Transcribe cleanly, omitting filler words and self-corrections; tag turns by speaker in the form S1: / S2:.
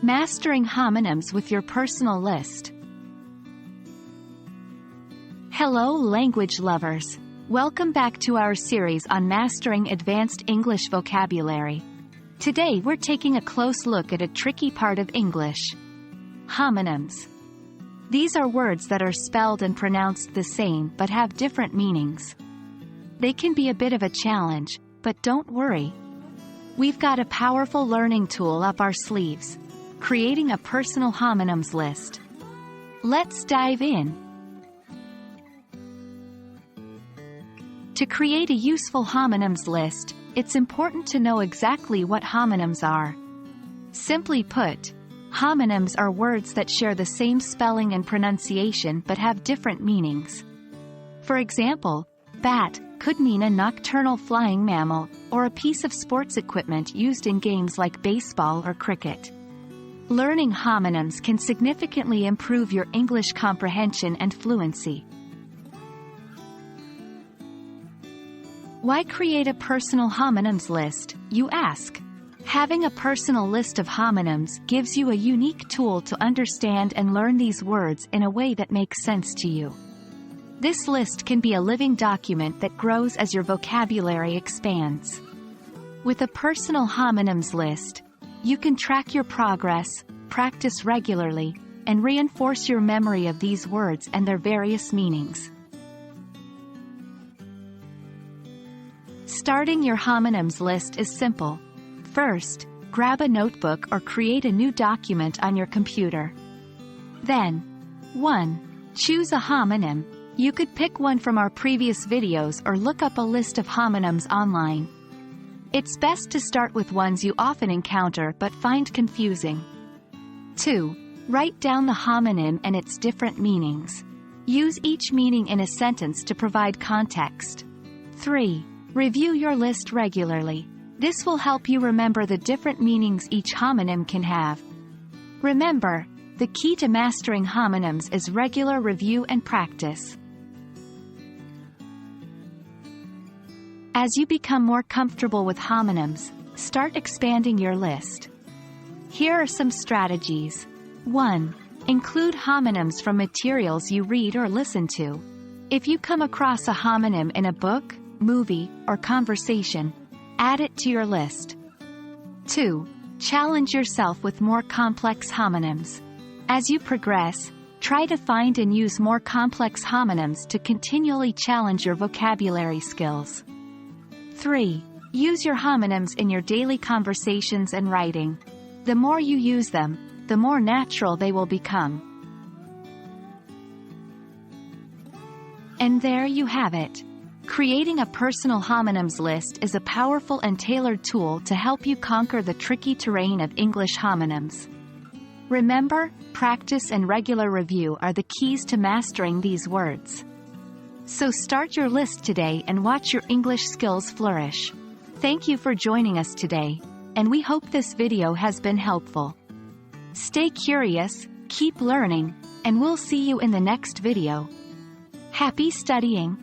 S1: Mastering homonyms with your personal list. Hello language lovers. Welcome back to our series on mastering advanced English vocabulary. Today we're taking a close look at a tricky part of English. Homonyms. These are words that are spelled and pronounced the same but have different meanings. They can be a bit of a challenge, but don't worry. We've got a powerful learning tool up our sleeves. Creating a personal homonyms list. Let's dive in. To create a useful homonyms list, it's important to know exactly what homonyms are. Simply put, homonyms are words that share the same spelling and pronunciation but have different meanings. For example, bat could mean a nocturnal flying mammal, or a piece of sports equipment used in games like baseball or cricket. Learning homonyms can significantly improve your English comprehension and fluency. Why create a personal homonyms list, you ask? Having a personal list of homonyms gives you a unique tool to understand and learn these words in a way that makes sense to you. This list can be a living document that grows as your vocabulary expands. With a personal homonyms list, you can track your progress, practice regularly, and reinforce your memory of these words and their various meanings. Starting your homonyms list is simple. First, grab a notebook or create a new document on your computer. Then, 1. Choose a homonym. You could pick one from our previous videos or look up a list of homonyms online. It's best to start with ones you often encounter but find confusing. 2. Write down the homonym and its different meanings. Use each meaning in a sentence to provide context. 3. Review your list regularly. This will help you remember the different meanings each homonym can have. Remember, the key to mastering homonyms is regular review and practice. As you become more comfortable with homonyms, start expanding your list. Here are some strategies. 1. Include homonyms from materials you read or listen to. If you come across a homonym in a book, movie, or conversation, add it to your list. 2. Challenge yourself with more complex homonyms. As you progress, try to find and use more complex homonyms to continually challenge your vocabulary skills. 3. Use your homonyms in your daily conversations and writing. The more you use them, the more natural they will become. And there you have it. Creating a personal homonyms list is a powerful and tailored tool to help you conquer the tricky terrain of English homonyms. Remember, practice and regular review are the keys to mastering these words. So start your list today and watch your English skills flourish. Thank you for joining us today, and we hope this video has been helpful. Stay curious, keep learning, and we'll see you in the next video. Happy studying!